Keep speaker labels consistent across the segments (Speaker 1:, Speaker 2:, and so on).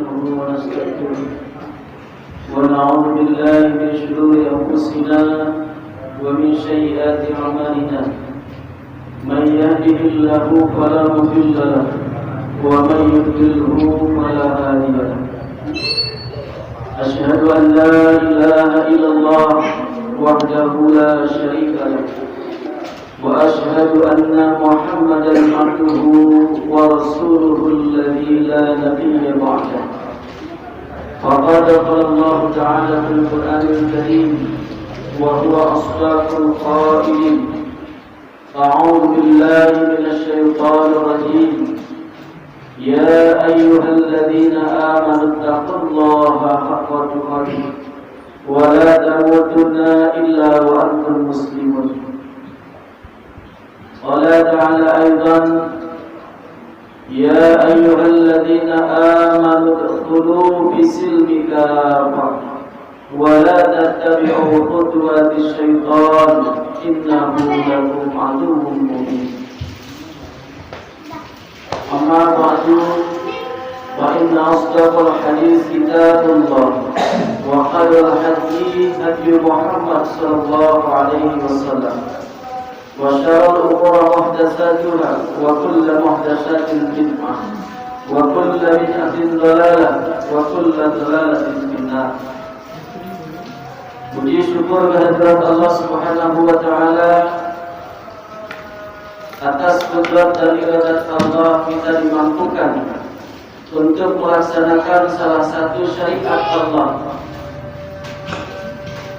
Speaker 1: نستعينه ونستغفره ونعوذ بالله من شرور أنفسنا ومن سيئات أعمالنا من يهده الله فلا مضل له ومن يضلله فلا هادي له أشهد أن لا إله إلا الله وحده لا شريك له وأشهد أن محمدا عبده ورسوله الذي لا نبي بعده فقد قال الله تعالى في القرآن الكريم وهو أصدق القائلين أعوذ بالله من الشيطان الرجيم يا أيها الذين آمنوا اتقوا الله حق تقاته ولا تموتن إلا وأنتم مسلمون قال تعالى أيضا يا أيها الذين آمنوا ادخلوا في السلم كافة ولا تتبعوا خطوات الشيطان إنه لكم عدو مبين أما بعد فإن أصدق الحديث كتاب الله وخير الهدي هدي محمد صلى الله عليه وسلم وشر الأمور محدثاتها وكل محدثات بدعة وكل بدعة ضلالة وكل ضلالة في النار. Puji syukur kehadirat Allah Subhanahu wa taala atas kudrat dan iradat Allah kita dimampukan untuk melaksanakan salah satu syariat Allah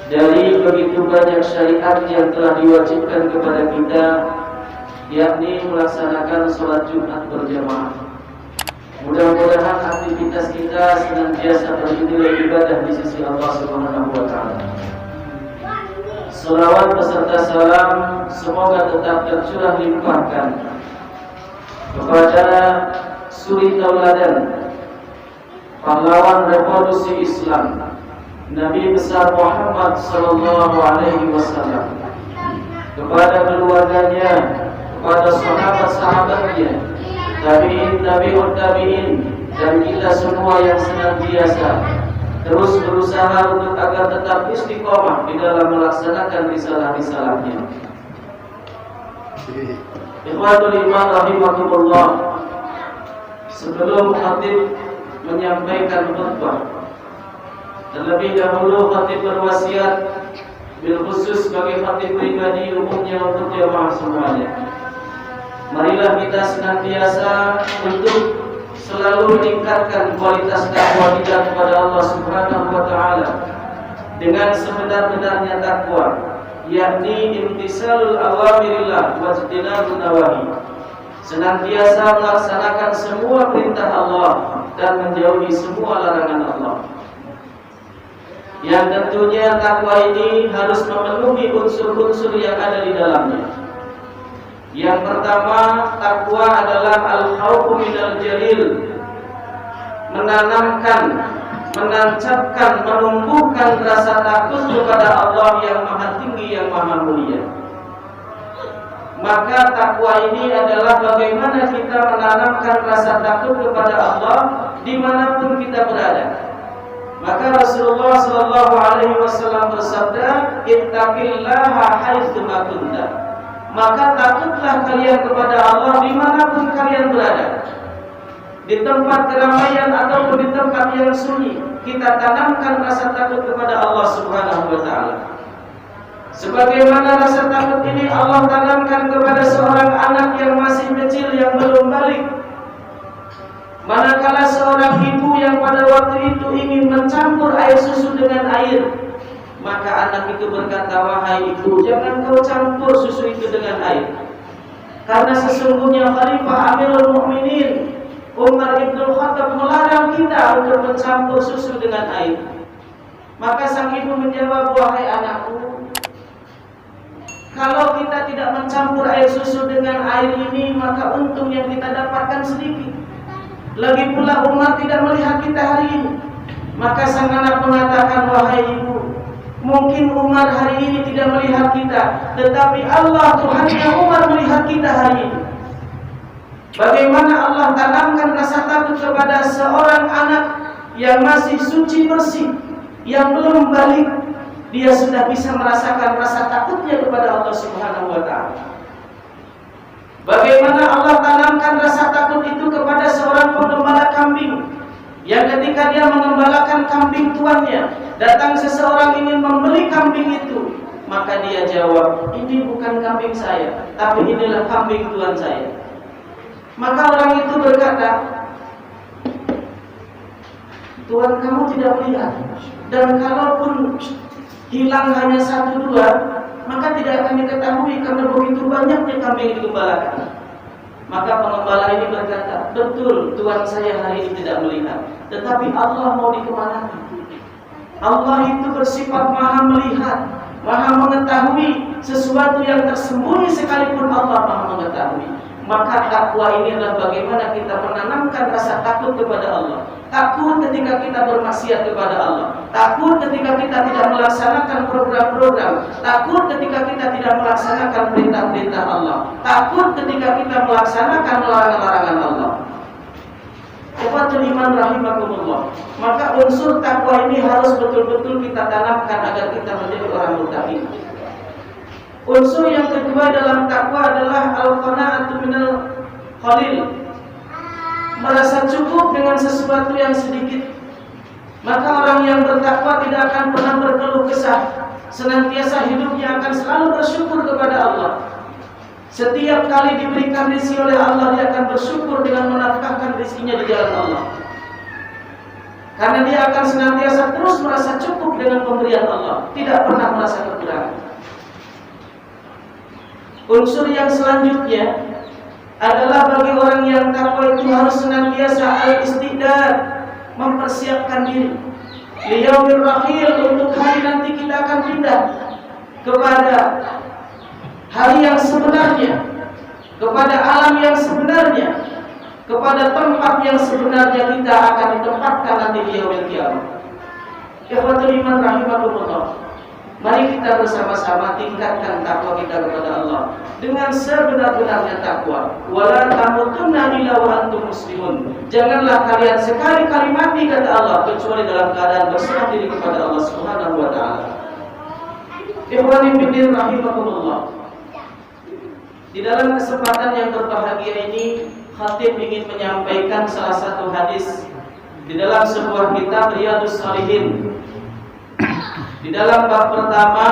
Speaker 1: dari begitu banyak syariat yang telah diwajibkan kepada kita, yakni melaksanakan sholat Jumat berjamaah. Mudah-mudahan aktivitas kita senantiasa bernilai ibadah di sisi Allah Subhanahu wa taala. Salawat beserta salam semoga tetap tercurah limpahkan kepada suri tauladan pahlawan revolusi Islam Nabi besar Muhammad sallallahu alaihi wasallam, kepada keluarganya, kepada sahabat-sahabatnya, tabi'in, dan kita semua yang senantiasa terus berusaha untuk agar tetap istiqomah di dalam melaksanakan risalah-risalahnya. Ikhwatul iman rahimakumullah, sebelum khatib menyampaikan khutbah, terlebih dahulu khatib berwasiat bil khusus bagi khatib pribadi umumnya untuk jamaah semuanya. Marilah kita senantiasa untuk selalu meningkatkan kualitas takwa kita kepada Allah Subhanahu wa taala dengan sebenar-benarnya takwa, yakni imtisalul awamirillah wa ijtinabun nawahi. Senantiasa melaksanakan semua perintah Allah dan menjauhi semua larangan Allah. Yang tentunya takwa ini harus memenuhi unsur-unsur yang ada di dalamnya. Yang pertama, takwa adalah al-khaufu minal jalil, menanamkan, menancapkan, menumbuhkan rasa takut kepada Allah yang maha tinggi, yang maha mulia. Maka takwa ini adalah bagaimana kita menanamkan rasa takut kepada Allah dimanapun kita berada. Maka Rasulullah sallallahu alaihi wasallam bersabda, "Ittaqillaha haitsu ma kunta." Maka takutlah kalian kepada Allah dimanapun kalian berada, di tempat keramaian ataupun di tempat yang sunyi. Kita tanamkan rasa takut kepada Allah Subhanahu wa taala. Sebagaimana rasa takut ini Allah tanamkan kepada seorang anak yang masih kecil yang belum balik. Manakala seorang ibu yang pada waktu itu ingin mencampur air susu dengan air, maka anak itu berkata, "Wahai ibu, jangan kau campur susu itu dengan air. Karena sesungguhnya Khalifah Amirul Mukminin Umar Ibn Khattab melarang kita untuk mencampur susu dengan air." Maka sang ibu menjawab, "Wahai anakku, kalau kita tidak mencampur air susu dengan air ini, maka untung yang kita dapatkan sedikit. Lagi pula Umar tidak melihat kita hari ini." Maka sang anak mengatakan, "Wahai ibu, mungkin Umar hari ini tidak melihat kita, tetapi Allah Tuhannya Umar melihat kita hari ini." Bagaimana Allah tanamkan rasa takut kepada seorang anak yang masih suci bersih, yang belum balik, dia sudah bisa merasakan rasa takutnya kepada Allah Subhanahu wa ta'ala. Bagaimana Allah tanamkan rasa takut itu kepada seorang penggembala kambing, yang ketika dia mengembalakan kambing tuannya, datang seseorang ingin membeli kambing itu, maka dia jawab, ini bukan kambing saya, tapi inilah kambing tuan saya. Maka orang itu berkata, Tuhan kamu tidak melihat, dan kalaupun hilang hanya 1-2, maka tidak akan diketahui karena begitu banyaknya kambing digembalakan. Maka pengembala ini berkata, betul Tuhan saya hari ini tidak melihat, tetapi Allah mau dikemanakan? Allah itu bersifat maha melihat, maha mengetahui sesuatu yang tersembunyi sekalipun Allah maha mengetahui. Maka takwa ini adalah bagaimana kita menanamkan rasa takut kepada Allah. Takut ketika kita bermaksiat kepada Allah. Takut ketika kita tidak melaksanakan program-program. Takut ketika kita tidak melaksanakan perintah-perintah Allah. Takut ketika kita melaksanakan larangan-larangan Allah. Ikhwatul iman rahimakumullah. Maka unsur takwa ini harus betul-betul kita tanamkan agar kita menjadi orang muttaqin. Unsur yang kedua dalam takwa adalah al-qana'atu minal qalil. Merasa cukup dengan sesuatu yang sedikit. Maka orang yang bertakwa tidak akan pernah berkeluh kesah. Senantiasa hidupnya akan selalu bersyukur kepada Allah. Setiap kali diberikan rezeki oleh Allah, dia akan bersyukur dengan menafkahkan rezekinya di jalan Allah. Karena dia akan senantiasa terus merasa cukup dengan pemberian Allah, tidak pernah merasa kekurangan. Unsur yang selanjutnya adalah bagi orang yang takwa itu harus senantiasa al-istidad, mempersiapkan diri. Liyaumir rahil, untuk hari nanti kita akan pindah kepada hari yang sebenarnya, kepada alam yang sebenarnya, kepada tempat yang sebenarnya kita akan ditempatkan nanti di yaumil qiyamah. Ikhwatul iman rahimakumullah. Mari kita bersama-sama tingkatkan takwa kita kepada Allah dengan sebenar-benarnya takwa. Wala tamutunna illa wa antum muslimun. Janganlah kalian sekali-kali mati, kata Allah, kecuali dalam keadaan berserah diri kepada Allah Subhanahu wa taala. Ikhwani fillah rahimakumullah. Di dalam kesempatan yang berbahagia ini, khatib ingin menyampaikan salah satu hadis di dalam sebuah kitab Riyadhus Shalihin. Di dalam bab pertama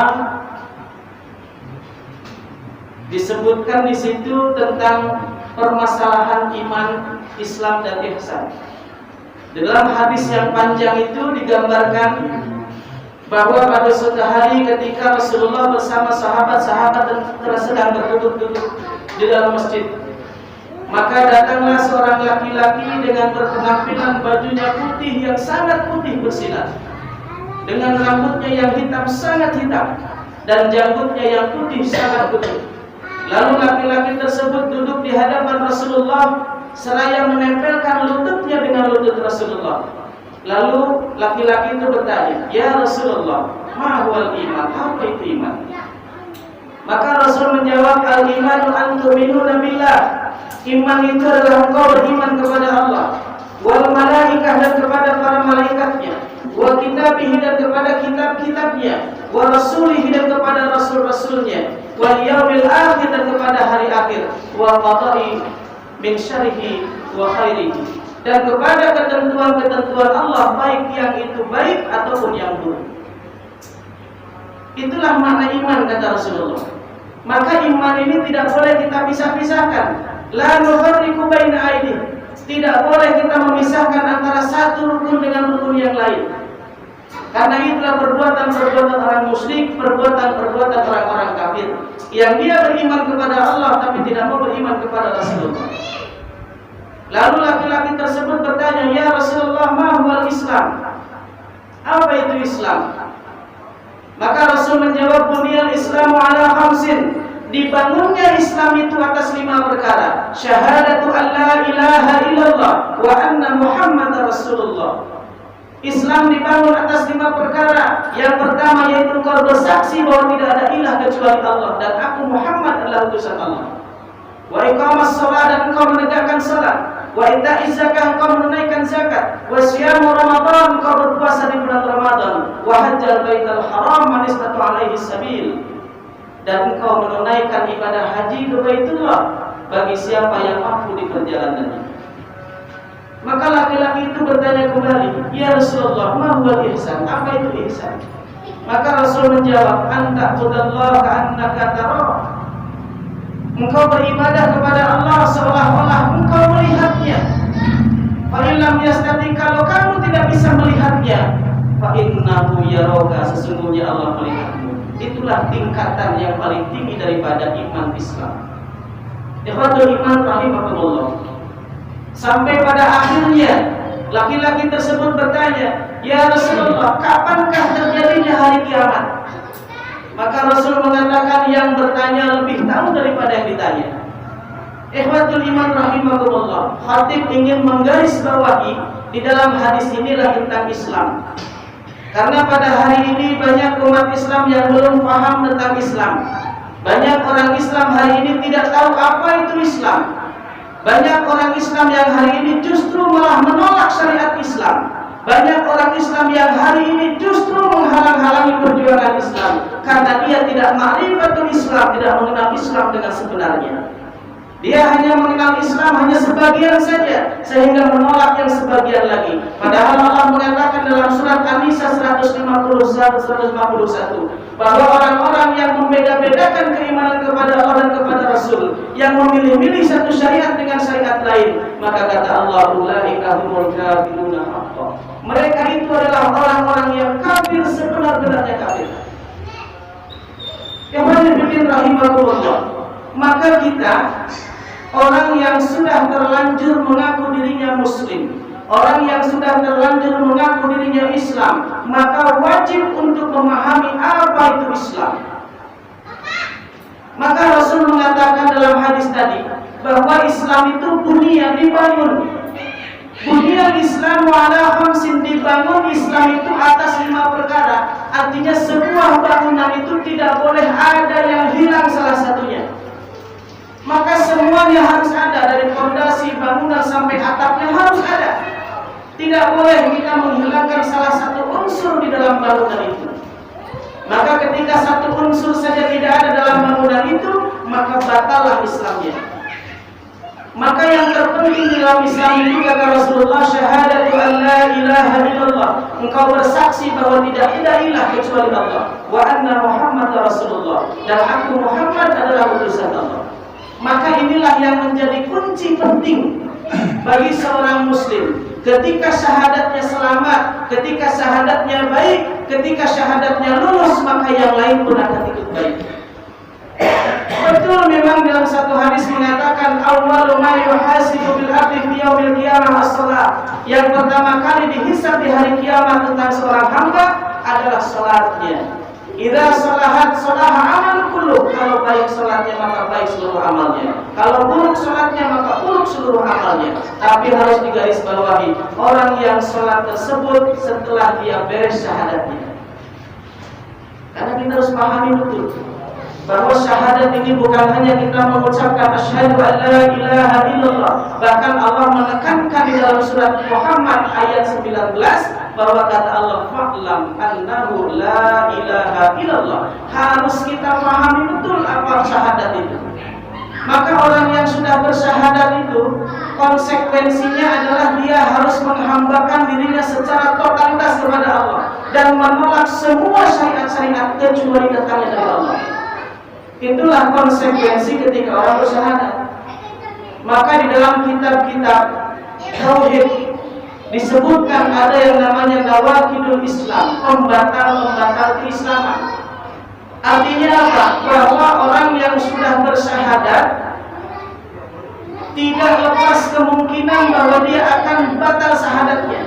Speaker 1: disebutkan di situ tentang permasalahan iman, Islam dan ihsan. Di dalam hadis yang panjang itu digambarkan bahwa pada suatu hari ketika Rasulullah bersama sahabat-sahabat sedang berduduk-duduk di dalam masjid, maka datanglah seorang laki-laki dengan berpenampilan bajunya putih yang sangat putih bersinar, dengan rambutnya yang hitam sangat hitam dan janggutnya yang putih sangat putih. Lalu laki-laki tersebut duduk di hadapan Rasulullah seraya menempelkan lututnya dengan lutut Rasulullah. Lalu laki-laki itu bertanya, "Ya Rasulullah, ma huwal iman? Apa itu iman?" Maka Rasul menjawab, "Al-imanu an tu'minuna billah." Iman itu adalah engkau beriman kepada Allah, wal malaikah, dan kepada para malaikatnya, wa kitabihi, dan kepada kitab-kitabnya, wa rasulihi, dan kepada rasul-rasulnya, wal yaumil akhir, dan kepada hari akhir, wa qada'i min syarrihi wa khairihi, dan kepada ketentuan-ketentuan Allah, baik yang itu baik ataupun yang buruk. Itulah makna iman, kata Rasulullah. Maka iman ini tidak boleh kita pisah-pisahkan. La nufarriqu baina aydih. Tidak boleh kita memisahkan antara satu rukun dengan rukun yang lain. Karena itulah perbuatan-perbuatan orang musyrik, perbuatan-perbuatan orang-orang kafir, yang dia beriman kepada Allah tapi tidak mau beriman kepada Rasulullah. Lalu laki-laki tersebut bertanya, "Ya Rasulullah, ma huwal Islam?" Apa itu Islam? Maka Rasul menjawab, "Buniyal Islamu ala khamsin." Dibangunnya Islam itu atas 5 perkara. Syahadatu an la ilaha illallah wa anna Muhammadar Rasulullah. Islam dibangun atas 5 perkara. Yang pertama yaitu engkau bersaksi bahwa tidak ada ilah kecuali Allah dan aku Muhammad adalah utusan Allah. Wa iqamas shalah, dan engkau menegakkan salat. wa ita'iz zakah engkau menunaikan zakat, wa siyamu Ramadan engkau berpuasa di bulan Ramadan, wa hajjal baital haram man istata'a alaihi sabil, dan engkau menunaikan ibadah haji ke Baitullah bagi siapa yang mampu di perjalanannya. Maka laki-laki itu bertanya kembali, ya Rasulullah, ma huwal ihsan? Apa itu ihsan? Maka Rasul menjawab, anta ta'budallaha ka'annaka tarahu. Engkau beribadah kepada Allah seolah-olah engkau melihatnya. Fa in lam yastati, kalau kamu tidak bisa melihatnya, fa innahu yaraka, sesungguhnya Allah melihatmu. Itulah tingkatan yang paling tinggi daripada iman Islam. Ikhwatul iman rahimakumullah. Sampai pada akhirnya laki-laki tersebut bertanya, ya Rasulullah, kapankah terjadinya hari kiamat? Maka Rasul mengatakan yang bertanya lebih tahu daripada yang ditanya. Ikhwatul iman rahimakumullah, khatib ingin menggarisbawahi di dalam hadis inilah tentang Islam. Karena pada hari ini banyak umat Islam yang belum paham tentang Islam. Banyak orang Islam hari ini tidak tahu apa itu Islam. Banyak orang Islam yang hari ini justru malah menolak syariat Islam. Banyak orang Islam yang hari ini justru menghalang-halangi perjuangan Islam karena dia tidak ma'rifatul Islam, tidak mengenal Islam dengan sebenarnya. Dia hanya mengenal Islam hanya sebagian saja, sehingga menolak yang sebagian lagi. Padahal Allah mengatakan dalam surat An-Nisa 151 bahwa orang-orang yang membeda-bedakan keimanan kepada Allah dan kepada Rasul, yang memilih-milih satu syariat dengan syariat lain, maka kata Allah, ulaika humul kafiruna haqqan. Mereka itu adalah orang-orang yang kafir sebenar-benarnya kafir. Yang bikin rahimahullah. Maka kita, orang yang sudah terlanjur mengaku dirinya Muslim, orang yang sudah terlanjur mengaku dirinya Islam, maka wajib untuk memahami apa itu Islam. Maka Rasul mengatakan dalam hadis tadi bahwa Islam itu bunyian, dibangun. Bunyian Islam ala khamsin, dibangun Islam itu atas 5 perkara. Artinya sebuah bangunan itu tidak boleh ada yang hilang salah satunya. Maka semuanya harus ada, dari fondasi bangunan sampai atapnya harus ada. Tidak boleh kita menghilangkan salah satu unsur di dalam bangunan itu. Maka ketika satu unsur saja tidak ada dalam bangunan itu, maka batallah Islamnya. Maka yang terpenting dalam Islam itu kata Rasulullah, syahadatu an la ilaha illallah, engkau bersaksi bahwa tidak ada ilah kecuali Allah, wa anna Muhammad Rasulullah, dan aku Muhammad adalah utusan Allah. Maka inilah yang menjadi kunci penting bagi seorang muslim. Ketika syahadatnya selamat, ketika syahadatnya baik, ketika syahadatnya lulus, maka yang lain pun akan ikut baik. Betul, memang dalam satu hadis mengatakan awwalu ma yuhasibu bil abdi fi yaumil qiyamah as-shalah. Yang pertama kali dihisab di hari kiamat tentang seorang hamba adalah salatnya. Idza salahat salaha amal kullu. Kalau baik salatnya maka baik seluruh amalnya. Kalau buruk salatnya maka buruk seluruh amalnya. Tapi harus digarisbawahi, orang yang salat tersebut setelah dia beres syahadatnya. Karena kita harus pahami betul bahwa syahadat ini bukan hanya kita mengucapkan asyhadu an la ilaha illallah. Bahkan Allah menekankan di dalam surat Muhammad ayat 19 bahwa kata Allah, fa'lam annahu la ilaha illallah. Harus kita pahami betul apa syahadat itu. Maka orang yang sudah bersyahadat itu konsekuensinya adalah dia harus menghambakan dirinya secara totalitas kepada Allah dan menolak semua syariat-syariat kecuali datangnya dari Allah. Itulah konsekuensi ketika orang bersyahadat. Maka di dalam kitab-kitab tauhid disebutkan ada yang namanya nawaqidul Islam, pembatal-pembatal keislaman. Artinya apa? Bahwa orang yang sudah bersyahadat tidak lepas kemungkinan bahwa dia akan batal syahadatnya.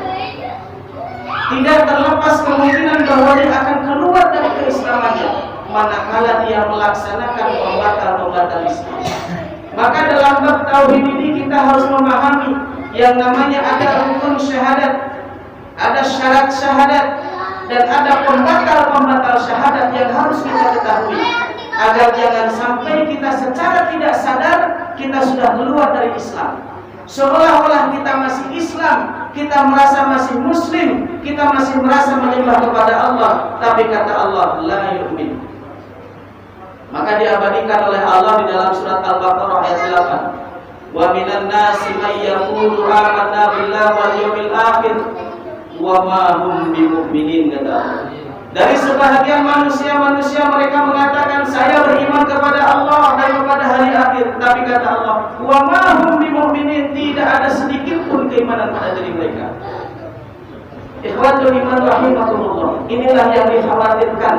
Speaker 1: Tidak terlepas kemungkinan bahwa dia akan keluar dari keislamannya manakala dia melaksanakan pembatal-pembatal Islam. Maka dalam bab tauhid ini kita harus memahami yang namanya ada rukun syahadat, ada syarat syahadat, dan ada pembatal-pembatal syahadat yang harus kita ketahui agar jangan sampai kita secara tidak sadar kita sudah keluar dari Islam. Seolah-olah kita masih Islam, kita merasa masih Muslim, kita masih merasa menyembah kepada Allah, tapi kata Allah, la yu'min. Maka diabadikan oleh Allah di dalam surat Al-Baqarah ayat 8. Wa minan nasi may yaqulu amanna billahi wal yawmil akhir wa ma hum bimu'minin, kata Allah. Dari sebahagian manusia mereka mengatakan saya beriman kepada Allah dan kepada hari akhir, tapi kata Allah, wa ma hum bimu'minin, tidak ada sedikit pun keimanan pada diri mereka. Ikhwatul iman rahimakumullah, inilah yang dikhawatirkan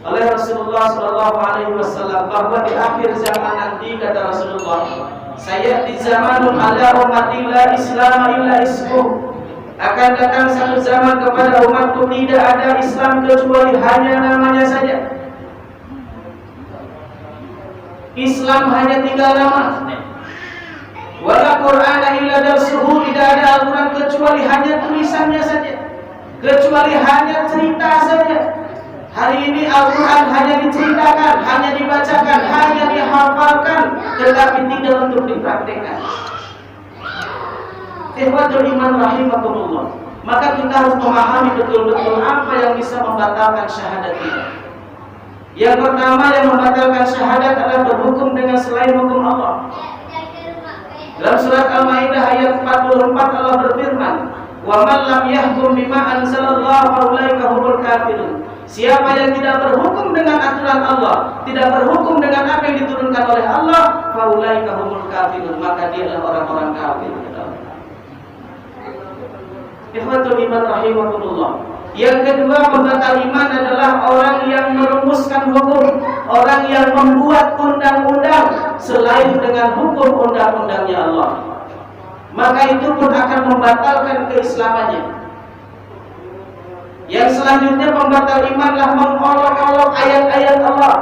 Speaker 1: oleh Rasulullah SAW, bahwa di akhir zaman nanti, kata Rasulullah, saya di zamanun ala ummati la Islam illa ismuh. Akan datang satu zaman kepada umatku tidak ada Islam kecuali hanya namanya saja. Islam hanya 3 nama. Wala Qur'ana illa darsuhu, tidak ada Al-Quran kecuali hanya tulisannya saja, kecuali hanya cerita saja. Hari ini Al-Quran hanya diceritakan, hanya dibacakan, hanya dihafalkan, tetapi tidak untuk dipraktikkan. Ikhwatul iman rahimakumullah, maka kita harus memahami betul-betul apa yang bisa membatalkan syahadat kita. Yang pertama yang membatalkan syahadat adalah berhukum dengan selain hukum Allah. Dalam surat Al-Maidah ayat 44 Allah berfirman, "Wa man lam yahkum bima anzalallahu fa ulaika humul kafirun." Siapa yang tidak berhukum dengan aturan Allah, tidak berhukum dengan apa yang diturunkan oleh Allah, fa ulaika humul kafirun, maka dia adalah orang-orang kafir. Ikhwatul iman rahimakumullah. Yang kedua, pembatal iman adalah orang yang merumuskan hukum, orang yang membuat undang-undang selain dengan hukum undang-undangnya Allah. Maka itu pun akan membatalkan keislamannya. Yang selanjutnya, pembatal imanlah mengolok-olok ayat-ayat Allah.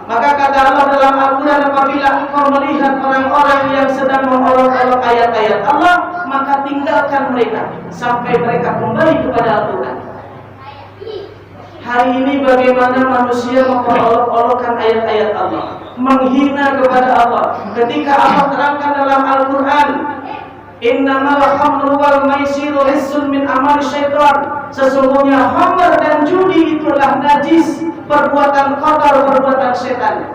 Speaker 1: Maka kata Allah dalam Al-Quran, apabila engkau melihat orang-orang yang sedang mengolok-olok ayat-ayat Allah, maka tinggalkan mereka sampai mereka kembali kepada Al-Quran. Hari ini bagaimana manusia mengolok-olokkan ayat-ayat Allah, menghina kepada Allah, ketika Allah terangkan dalam Al-Quran, innamal khamru wal maisiru rizqun min amali syaitan. Sesungguhnya khamr dan judi itulah najis, perbuatan kotor, perbuatan setan.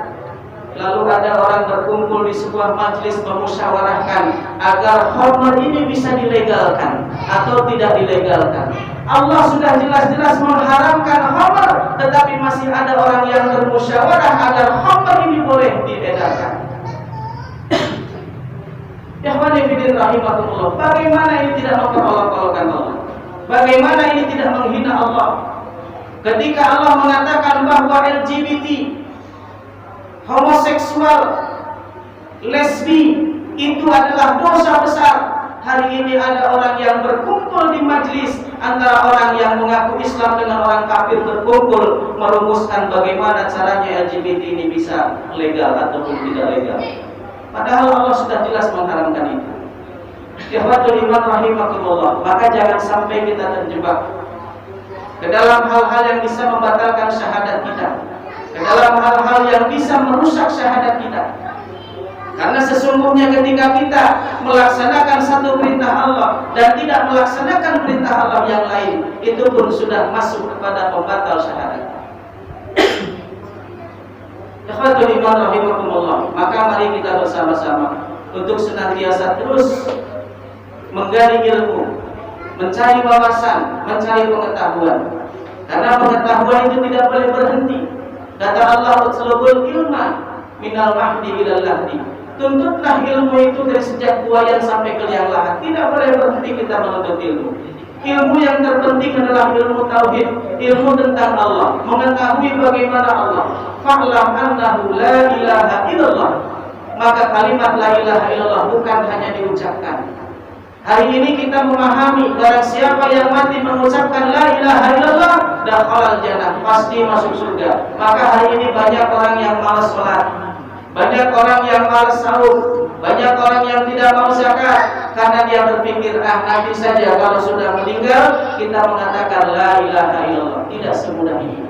Speaker 1: Lalu ada orang berkumpul di sebuah majelis memusyawarahkan agar khamr ini bisa dilegalkan atau tidak dilegalkan. Allah sudah jelas-jelas mengharamkan khamr, tetapi masih ada orang yang bermusyawarah agar khamr ini boleh diedarkan. Ikhwani fillah rahimakumullah, bagaimana ini tidak memperolok-olokkan Allah? Bagaimana ini tidak menghina Allah? Ketika Allah mengatakan bahwa LGBT, homoseksual, lesbi itu adalah dosa besar. Hari ini ada orang yang berkumpul di majlis, antara orang yang mengaku Islam dengan orang kafir berkumpul merumuskan bagaimana caranya LGBT ini bisa legal ataupun tidak legal. Padahal Allah sudah jelas mengharamkan itu. Ikhwatul iman rahimakumullah, maka jangan sampai kita terjebak ke dalam hal-hal yang bisa membatalkan syahadat kita, ke dalam hal-hal yang bisa merusak syahadat kita. Karena sesungguhnya ketika kita melaksanakan satu perintah Allah dan tidak melaksanakan perintah Allah yang lain, itu pun sudah masuk kepada pembatal syahadat. Ikhwatul iman rahimakumullah, maka mari kita bersama-sama untuk senantiasa terus menggali ilmu, mencari wawasan, mencari pengetahuan. Karena pengetahuan itu tidak boleh berhenti. Kata Allah, "Utlubul ilma minal mahdi ilal lahdi." Tuntutlah ilmu itu dari sejak buayan sampai ke liang lahat. Tidak boleh berhenti kita menuntut ilmu. Ilmu yang terpenting adalah ilmu tauhid, ilmu tentang Allah, mengetahui bagaimana Allah. Fa'lam annahu la ilaha illallah. Maka kalimat la ilaha illallah bukan hanya diucapkan. Hari ini kita memahami barang siapa yang mati mengucapkan la ilaha illallah dakhalal jannah, pasti masuk surga. Maka hari ini banyak orang yang malas sholat, banyak orang yang malas sahur, banyak orang yang tidak mau zakat karena dia berpikir nanti saja kalau sudah meninggal kita mengatakan la ilaha illallah. Tidak semudah ini.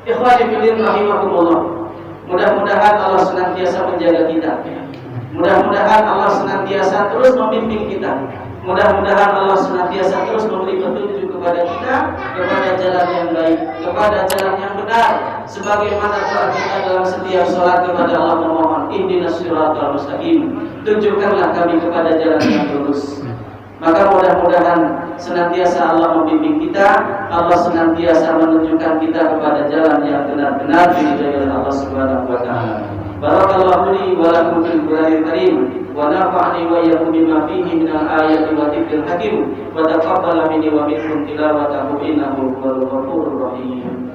Speaker 1: Ikhwani fillah rahimakumullah. Mudah-mudahan Allah senantiasa menjaga kita Mudah-mudahan Allah senantiasa terus membimbing kita. Mudah-mudahan Allah senantiasa terus memberi petunjuk kepada kita kepada jalan yang baik, kepada jalan yang benar. Sebagaimana doa kita dalam setiap sholat kepada Allah memohon, ihdinas siratal mustaqim. Tunjukkanlah kami kepada jalan yang lurus. Maka mudah-mudahan senantiasa Allah membimbing kita, Allah senantiasa menunjukkan kita kepada jalan yang benar-benar diridhai oleh Allah Subhanahu wa taala. Barakallahu li wa lakum fil Qur'anil Karim wa nafa'ani wa iyyakum bima fihi minal ayati wa dzikril hakim wa taqabbala minni wa minkum tilawatahu innahu huwal ghafurur rahim.